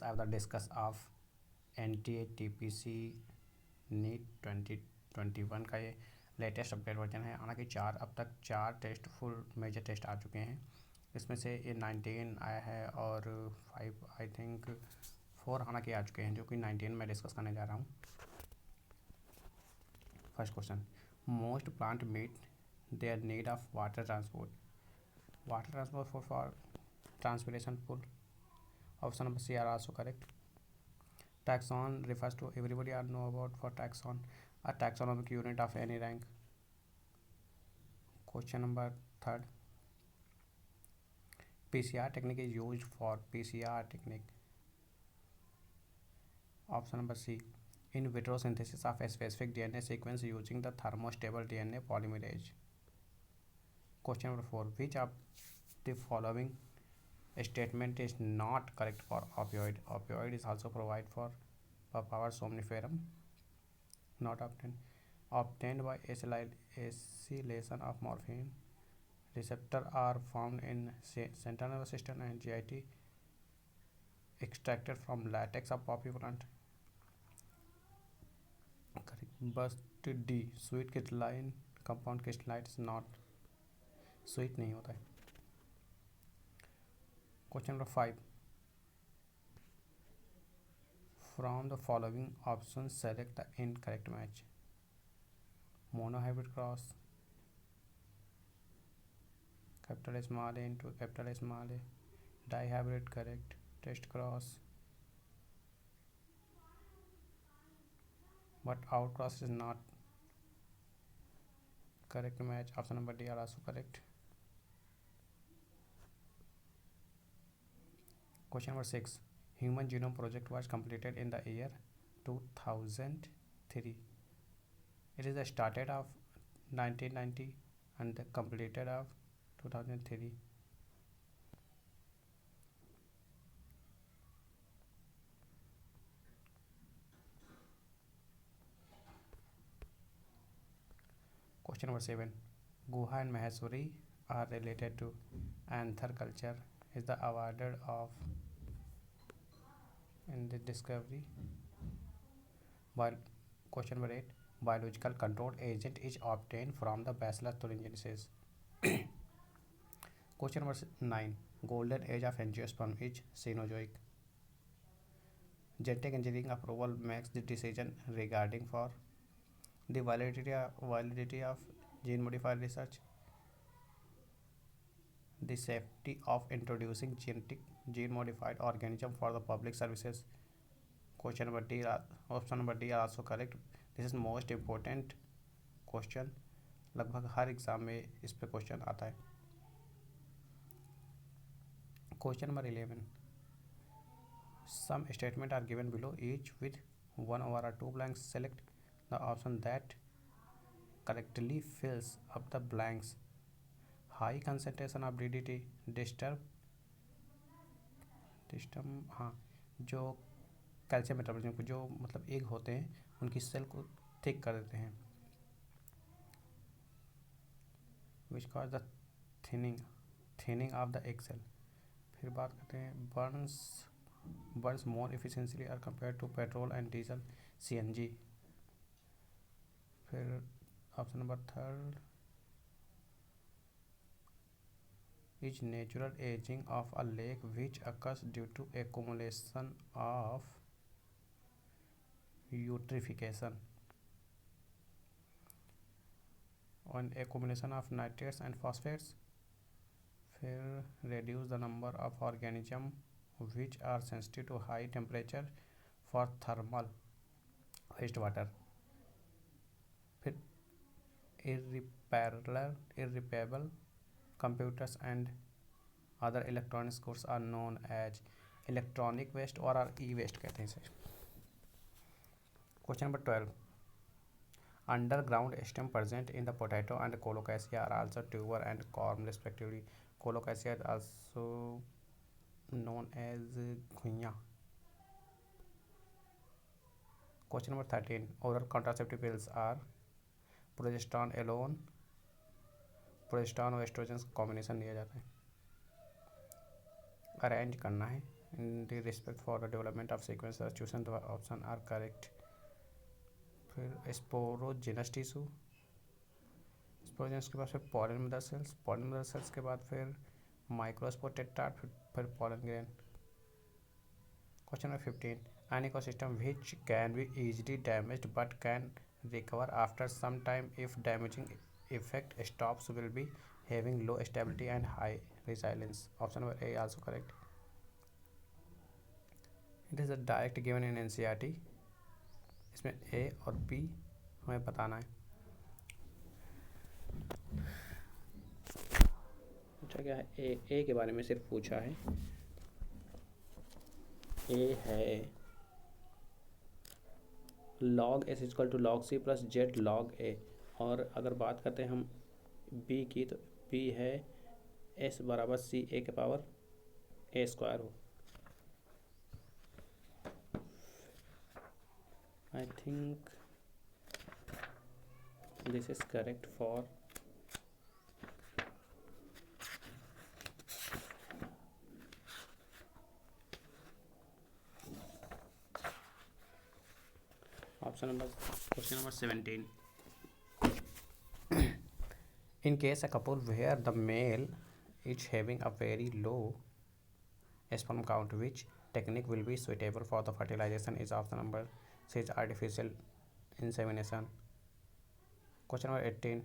let's have the discuss of NTA TPC NEET 2021 का ये latest update version है। हालांकि अब तक चार टेस्ट फुल मेजर टेस्ट आ चुके हैं। इसमें से ये 19 आया है और 5 आई थिंक 4 हालांकि आ चुके हैं, जो कि 19 में डिस्कस करने जा रहा हूँ। First question, most plant meet their need of water transport for transpiration pool. Option number C are also correct. Taxon refers to, everybody are know about for taxon, a taxonomic unit of any rank. Question number third, PCR technique is used for PCR technique. Option number C, in vitro synthesis of a specific DNA sequence using the thermostable DNA polymerase. Question number 4, which of the following statement is not correct for opioid? Opioid is also provided for papaver somniferum, not obtained by acylation of morphine. Receptor are found in central nervous system and GIT, extracted from latex of poppy plant. Correct. Bust D, sweet crystalline compound crystallite is not, sweet नहीं होता है। Question number 5, from the following option select the incorrect match. Monohybrid cross, capital small A into capital small A, dihybrid correct, test cross, but out cross is not correct match. Option number D are also correct. Question number 6, Human Genome Project was completed in the year 2003. It is started of 1990 and completed of 2003. Question number 7, Guha and Maheshwari are related to Anther culture is the awarded of in the discovery. While question number 8, biological control agent is obtained from the Bacillus thuringiensis. Question number 9, golden age of angiosperm is Cenozoic. Genetic engineering approval makes the decision regarding for the validity of gene modified research, the safety of introducing gene modified organism for the public services. Question number D, option number D are also correct. This is most important question, लगभग हर exam में इस पे question आता है। Question number 11, some statement are given below each with 1 over or 2 blanks. Select the option that correctly fills up the blanks. High concentration of DDT disturb हाँ, जो calcium metabolism को जो मतलब एग होते हैं उनकी सेल को थिक कर देते हैं, which cause the thinning of the egg cell. फिर बात करते हैं burns more efficiently are compare to petrol and diesel CNG। फिर option number 3, is natural aging of a lake which occurs due to accumulation of eutrophication on accumulation of nitrates and phosphates. फिर reduce the number of organisms which are sensitive to high temperature for thermal wastewater. फिर irreparable computers and other electronic goods are known as electronic waste or e-waste कहते हैं इसे। Question number 12, underground stem present in the potato and colocasia are also tuber and corm respectively. Colocasia is also known as घुइयाँ। Question number 13, oral contraceptive pills are progesterone alone, progesterone और oestrogen का combination लिया जाता है। Arrange करना है in the respect for the development of sequence chosen the option are correct. फिर sporogenous tissue, sporogenous के बाद फिर pollen mother cells, pollen mother cells के बाद फिर माइक्रोस्पोर टेट्राड, फिर pollen grain. Question number 15, an ecosystem which can be easily damaged but can recover after some time if damaging effect stops will be having low stability and high resilience. Option number A also correct. It is a direct given in NCERT. इसमें A और B हमें बताना है। पूछा क्या है? ए के बारे में सिर्फ पूछा है। ए है log s equal to log c plus Z log a, और अगर बात करते हैं हम b की तो b है s बराबर c a के पावर a स्क्वायर हो। I think this is correct for question number 17. In case a couple where the male is having a very low sperm count, which technique will be suitable for the fertilization? Is option number C is artificial insemination. Question number 18.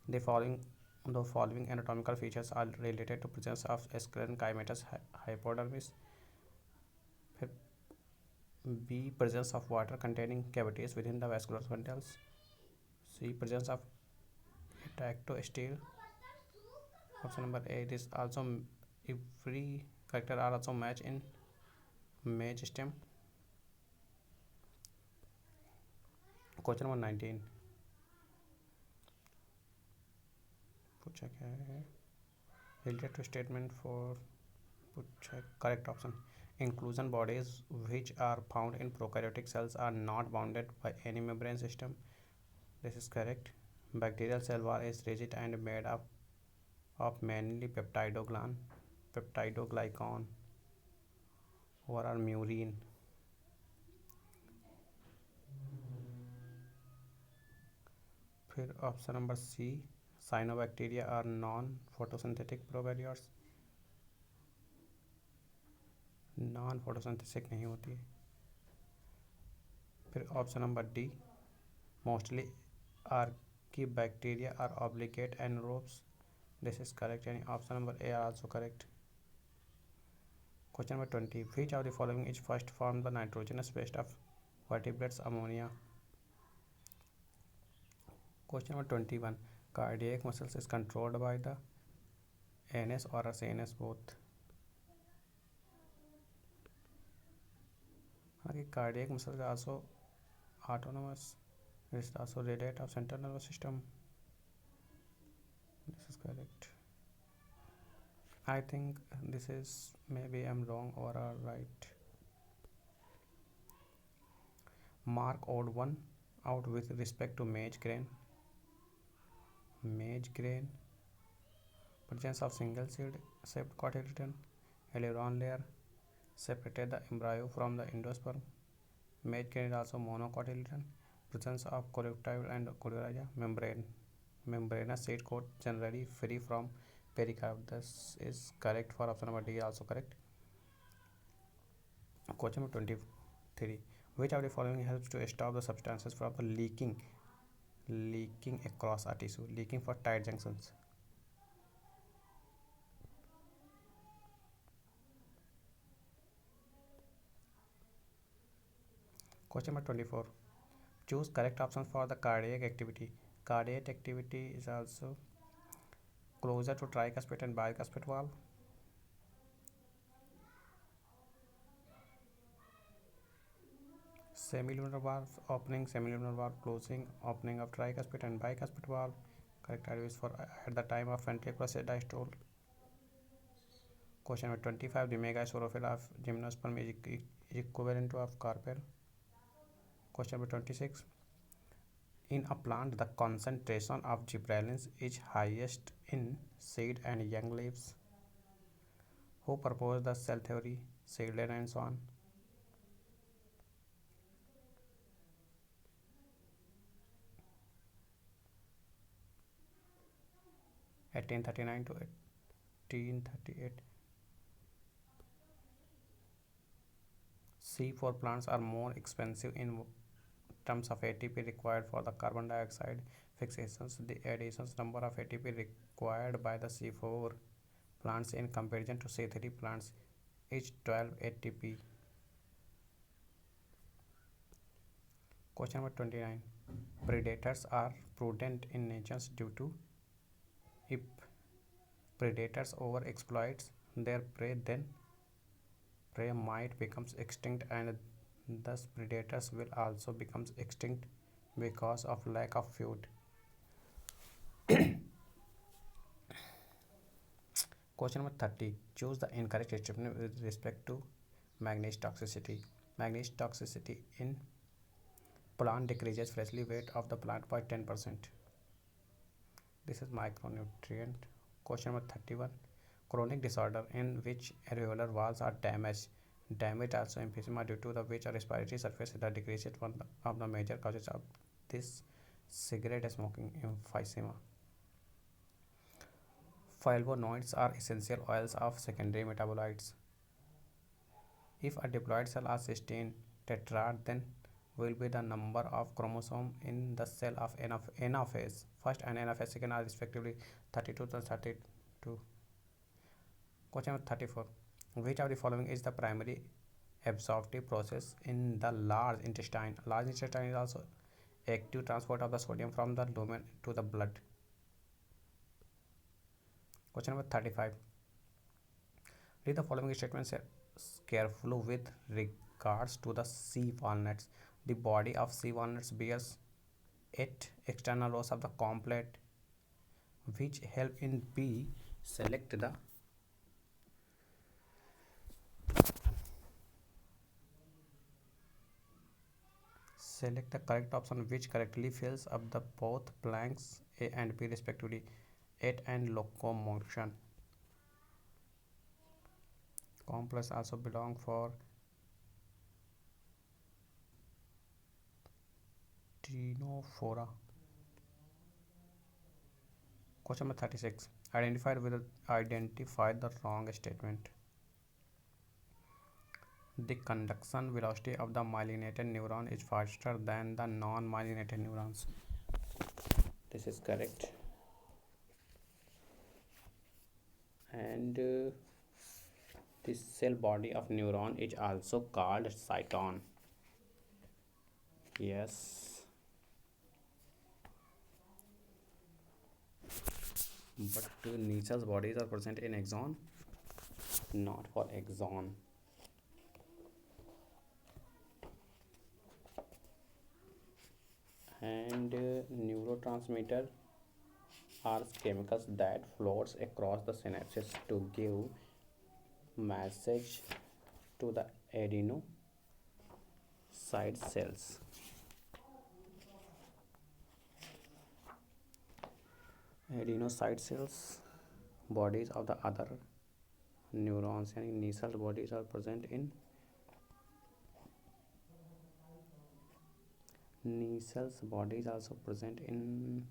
The following anatomical features are related to presence of sclerenchymatous hypodermis. B. Presence of water containing cavities within the vascular bundles. C. Presence of ectostele. Option number A. This also every character are also match in mage stem. Question number 19. पूछा क्या है? Related to statement for पूछा correct option. Inclusion bodies which are found in prokaryotic cells are not bounded by any membrane system. This is correct. Bacterial cell wall is rigid and made up of mainly peptidoglycan or murine. फिर option number C, cyanobacteria are non photosynthetic prokaryotes, non photosynthetic नहीं होती। फिर option number D, mostly archaebacteria are obligate anaerobes. This is correct, यानी option number A are also correct. Question number 20, which of the following is first formed the nitrogenous waste of vertebrates ammonia? Question number 21, cardiac muscles is controlled by the ANS or CNS both. Cardiac muscles are also autonomous. It is also relate of central nervous system. This is correct. I think this is, maybe I'm wrong or right. Mark odd one out with respect to mage grain. Presence of single seed shaped cotyledon, aileron layer separated the embryo from the endosperm. Mage grain is also monocotyledon. Presence of coleoptile and coleorrhea membranous seed coat generally free from pericarp. This is correct for option number D, also correct. Question number 23, which of the following helps to stop the substances from the leaking across a tissue? Leaking for tight junctions. Question number 24, choose correct option for the cardiac activity. Cardiac activity is also closer to tricuspid and bicuspid valve. Semilunar valve opening, semilunar valve closing, opening of tricuspid and bicuspid valve. Correct idea is for at the time of ventricular diastole. Question number 25, the megasporophyll of gymnosperm is equivalent to of carpel. Question number 26, in a plant the concentration of gibberellins is highest in seed and young leaves. Who proposed the cell theory? shielded and so on. 1839 to 1838. C4 plants are more expensive in terms of ATP required for the carbon dioxide fixations. The additions number of ATP required by the C4 plants in comparison to C3 plants is 12 ATP. Question number 29. Predators are prudent in nature due to if predators overexploit their prey, then prey might become extinct and thus predators will also become extinct because of lack of food. Question number 30. Choose the incorrect statement with respect to manganese toxicity. Manganese toxicity in plant decreases freshly weight of the plant by 10%. This is micronutrient. Question number 31. Chronic disorder in which alveolar walls are damaged. Damage also emphysema due to the which respiratory surface that decreases one of the major causes of this cigarette smoking emphysema. Flavonoids are essential oils of secondary metabolites. If a diploid cell has 16 tetrad, then will be the number of chromosomes in the cell of anaphase first and anaphase second are respectively 32 to 32. Question number 34. Which of the following is the primary absorptive process in the large intestine? Large intestine is also active transport of the sodium from the lumen to the blood. Question number 35. Read the following statements carefully with regards to the sea walnuts. The body of sea walnuts bears 8 external rows of the complet which help in B. Select the correct option which correctly fills up the both blanks A and B respectively. 8 and locomotion. Complex also belong for Ctenophora. Question number 36. Identify the wrong statement. The conduction velocity of the myelinated neuron is faster than the non-myelinated neurons. This is correct. And the cell body of neuron is also called cyton. Yes. But Nietzsche's bodies are present in axon, not for axon. And neurotransmitter are chemicals that floats across the synapses to give message to the adenocyte cells. Adenocyte cells bodies of the other neurons and Nietzsche's bodies are present in Nietzsche's body is also present in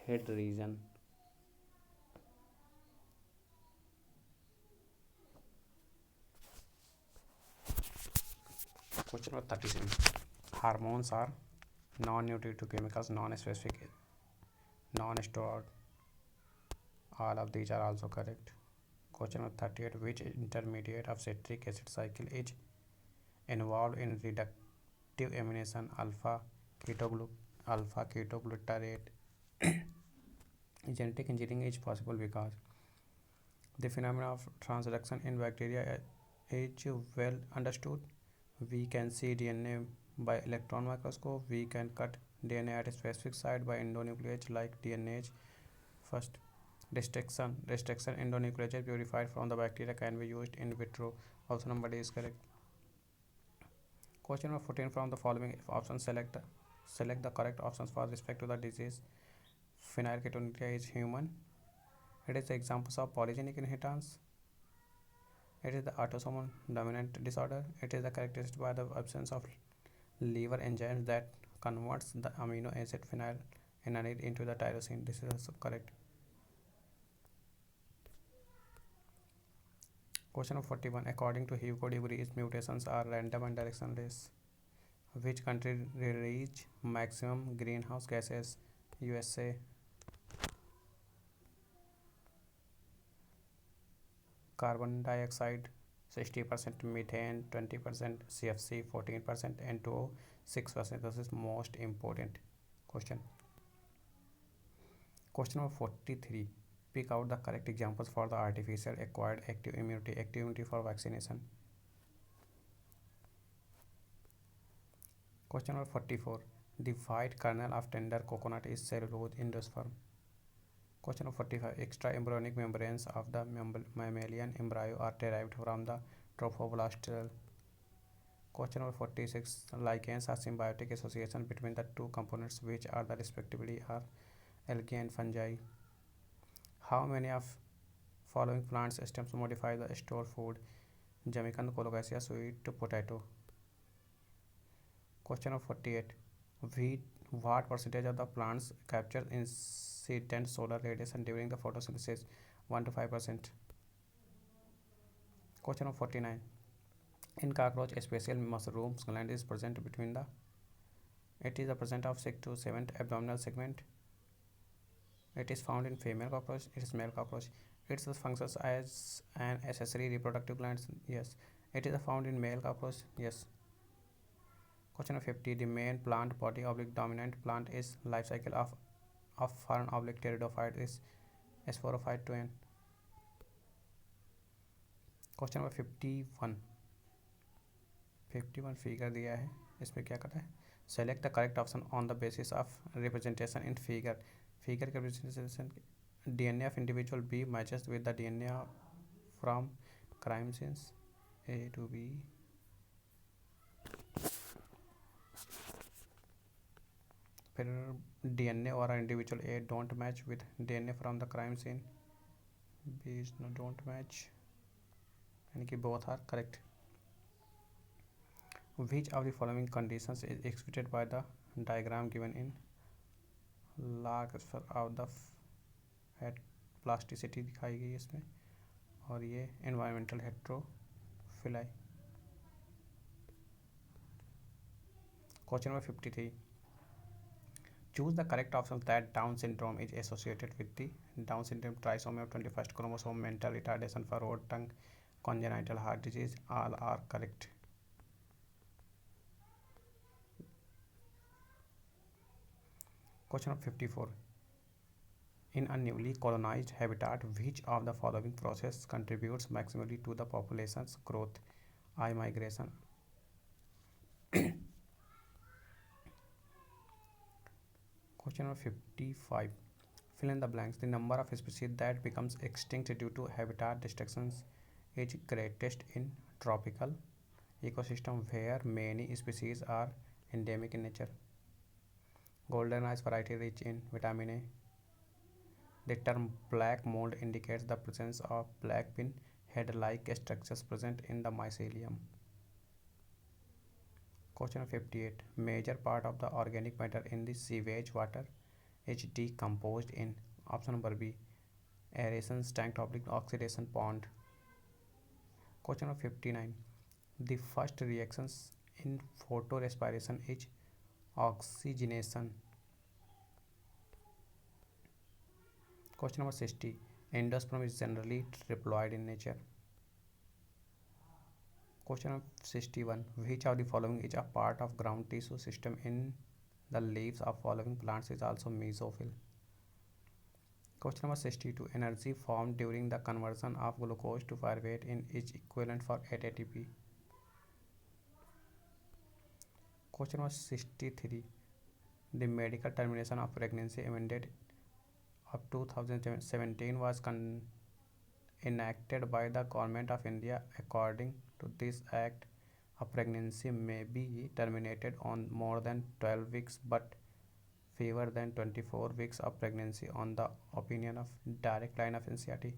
head region. Question number 37. Hormones are non-nutritive chemicals, non-specific, non-stored. All of these are also correct. Question number 38. Which intermediate of citric acid cycle is involved in reductive amination alpha ketoglutarate? Genetic engineering is possible because the phenomenon of transduction in bacteria is well understood. We can see DNA by electron microscope. We can cut DNA at a specific site by endonuclease like DNase. First, restriction endonuclease purified from the bacteria can be used in vitro. Option number D is correct. Question number 14. From the following options, select the correct options for respect to the disease. Phenylketonuria is human. It is examples of polygenic inheritance. It is the autosomal dominant disorder. It is the characterized by the absence of liver enzymes that converts the amino acid phenylalanine into the tyrosine. This is also correct. Question of 41. According to Hugo de Vries, mutations are random and directionless. Which country release maximum greenhouse gases? USA. Carbon dioxide 60%, methane 20%, CFC 14%, N2O 6%. This is most important question. Question number 43. Pick out the correct examples for the artificial acquired active immunity for vaccination. Question number 44. The white kernel of tender coconut is cellulose endosperm. Question number 45. Extra-embryonic membranes of the mammalian embryo are derived from the trophoblast cell. Question number 46. Lichens are symbiotic association between the two components which are the respectively are algae and fungi. How many of following plant stems modify the stored food? Jamaican colocasia, sweet potato. Question number 48. What percentage of the plants capture incident solar radiation during the photosynthesis? 1 to 5%. Question number 49. In cockroach, a special mushroom gland is present between the. It is the present of 6th to 7th abdominal segment. It is found in female cockroach. It is male cockroach. It functions as an accessory reproductive gland. Yes. It is found in male cockroach. Yes. Question number 50. The main plant body dominant plant is life cycle of fern pteridophyte is sporophyte to n. Question number 51 figure दिया है, इसमें क्या करना है? Select the correct option on the basis of representation in figure के representation DNA of individual B matches with the DNA from crime scenes A to B. फिर DNA और individual A don't match with DNA from the crime scene B is no don't match, यानी कि both are correct. Which of the following conditions is exhibited by the diagram given in log of the plasticity दिखाई गई इसमें, और ये environmental heterophyly. Question number 53. Choose the correct option that Down syndrome is associated with the Down syndrome, trisomy of 21st chromosome, mental retardation, furrowed tongue, congenital heart disease. All are correct. Question of 54. In a newly colonized habitat, which of the following process contributes maximally to the population's growth? I migration. Question number 55. Fill in the blanks. The number of species that becomes extinct due to habitat destructions is greatest in tropical ecosystem where many species are endemic in nature. Golden rice variety rich in vitamin A. The term black mold indicates the presence of black pin head-like structures present in the mycelium. Question 58. Major part of the organic matter in the sewage water is decomposed in option number B, aeration tank oxidation pond. Question 59. The first reactions in photorespiration is oxygenation. Question number 60. Endosperm is generally triploid in nature. Question of 61. Which of the following is a part of ground tissue system in the leaves of following plants is also mesophyll? Question number 62. Energy formed during the conversion of glucose to pyruvate is equivalent for 8 ATP. Question number 63. The medical termination of pregnancy amended of 2017 was enacted by the Government of India. According to this act, a pregnancy may be terminated on more than 12 weeks but fewer than 24 weeks of pregnancy on the opinion of direct line of NCERT.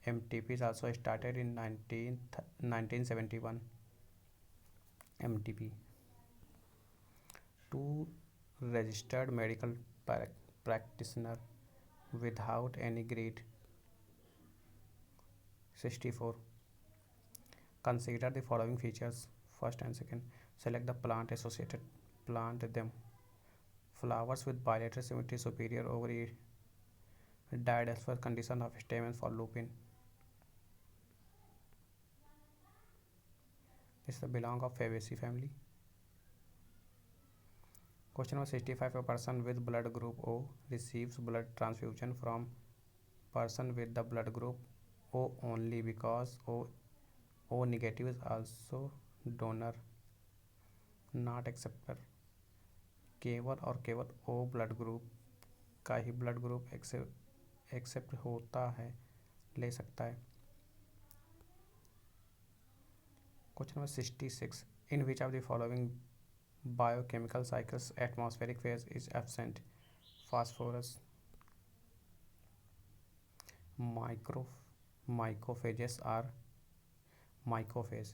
MTP is also started in 1971. MTP, two registered medical practitioner without any grade. 64. Consider the following features. First and second. Select the plant associated. Plant them. Flowers with bilateral symmetry superior over diadelphous condition of stamens for lupin. This is the belong of Fabaceae family. Question number 65. A person with blood group O receives blood transfusion from person with the blood group O only because O negative is also donor, not acceptor. केवल और केवल O blood group का ही blood group accept होता है, ले सकता है. Question number 66. In which of the following biochemical cycles atmospheric phase is absent? Phosphorus. Micro Mycophages are mycophage.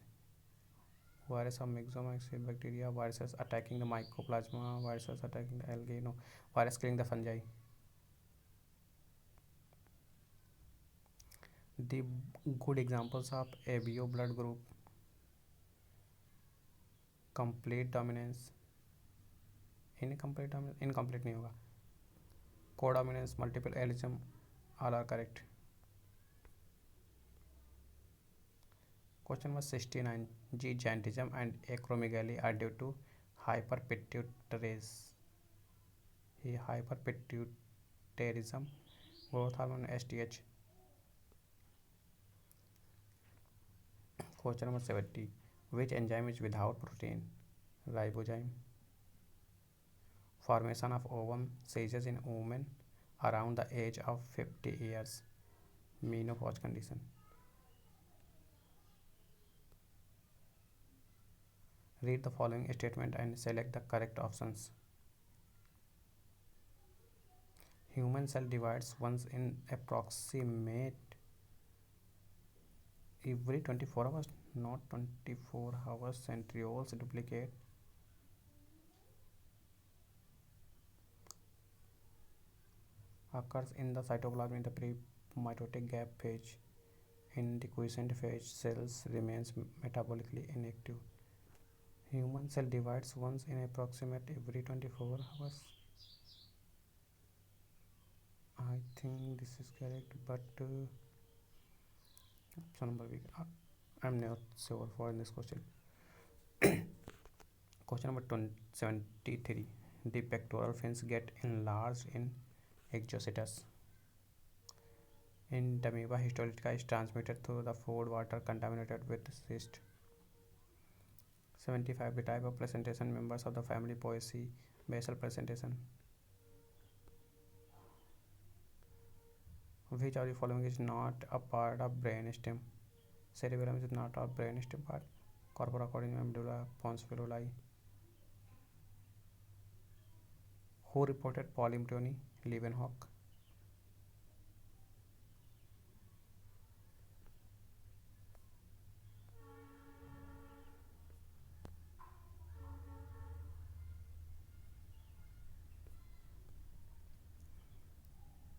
Virus of myxomycete bacteria. Viruses attacking the mycoplasma. Viruses attacking the algae. No. Virus killing the fungi. The good examples of ABO blood group. Complete dominance. Incomplete नहीं होगा. Codominance, multiple allelism, all are correct. Question number 69. Gigantism and acromegaly are due to hyperpituitarism. ये hyperpituitarism, growth hormone STH. Question number 70. Which enzyme is without protein? Ribozyme. Formation of ovum ceases in women around the age of 50 years. Menopause condition. Read the following statement and select the correct options. Human cell divides once in approximate every 24 hours. Not 24 hours. Centrioles duplicate. Occurs in the cytoplasm in the pre-mitotic gap phase. In the quiescent phase, cells remains metabolically inactive. Human cell divides once in approximate every 24 hours. I think this is correct, but option number B. I'm not sure for this question. Question number 73. The pectoral fins get enlarged in exocytes. In amoeba, histolytica is transmitted through the food water contaminated with cyst. 75. The type of presentation members of the family Poaceae. Basal presentation. Which of the following is not a part of brainstem? Cerebellum is not a brainstem part. Corpora caudine, medulla, pons feruli. Who reported polymorphy? Leeuwenhoek.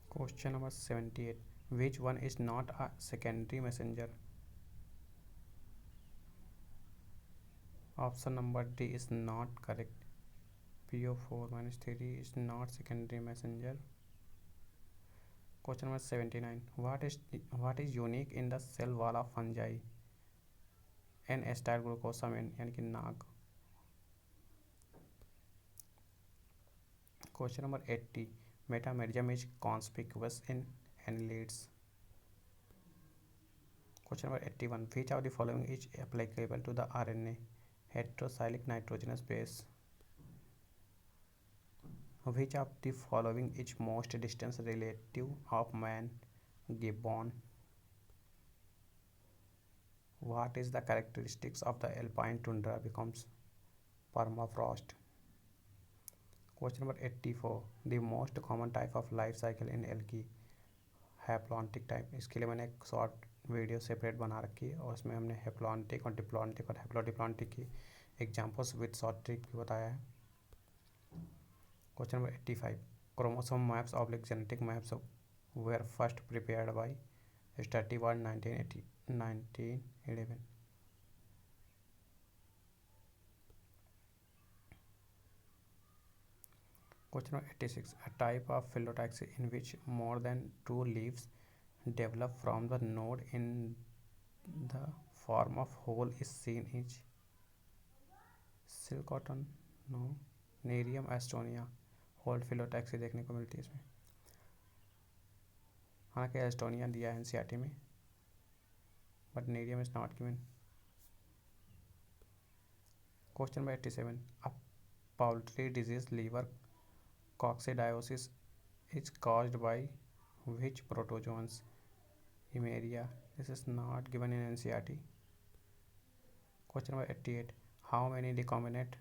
Question number 78. Which one is not a secondary messenger? Option number D is not correct. PO4 minus 3 is not secondary messenger. Question number 79. What is unique in the cell wall of fungi? N-acetyl glucosamine यानी कि नाग. Question number 80. Metamerism is conspicuous in annelids. Question number 81. Which of the following is applicable to the RNA? Heterocyclic nitrogenous base. Which of the following is most distant relative of man? Gibbon. What is the characteristics of the alpine tundra becomes permafrost? Question number 84. The most common type of life cycle in algae. Haplontic type, इसके लिए मैंने एक short video separate बना रखी है और उसमें हमने हैप्लॉन्टिक और डिप्लॉन्टिक और हैप्लोडिप्लॉन्टिक की एग्जाम्पल्स विद शॉर्ट ट्रिक भी बताया है। Question number 85, chromosome maps oblique genetic maps were first prepared by Sturtevant 1911। Question number 86. A type of phyllotaxy in which more than two leaves develop from the node in the form of whole is seen is silk cotton, no, nerium alstonia. Whorled phyllotaxy देखने को मिलती है इसमें। हालांकि Estonia दिया है NCERT में, but nerium is not given. Question number 87. A poultry disease liver coccidiosis is caused by which protozoans? Emeria. This is not given in NCERT. Question number 88. How many recombinant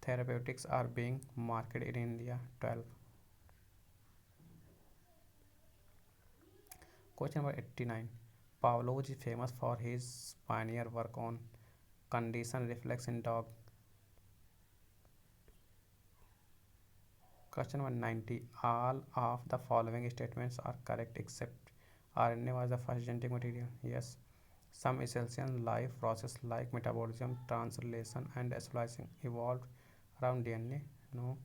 therapeutics are being marketed in India? 12. Question number 89. Pavlov is famous for his pioneer work on condition reflex in dog. Question number 90. All of the following statements are correct except RNA was the first genetic material. Yes. Some essential life process like metabolism, translation, and splicing evolved around DNA. No.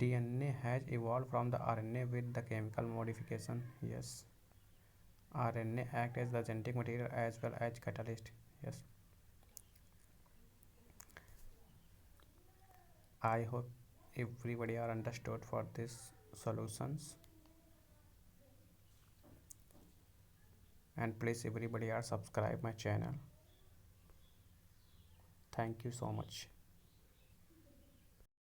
DNA has evolved from the RNA with the chemical modification. Yes. RNA act as the genetic material as well as catalyst. Yes. I hope everybody are understood for these solutions, and please everybody are subscribe my channel. Thank you so much.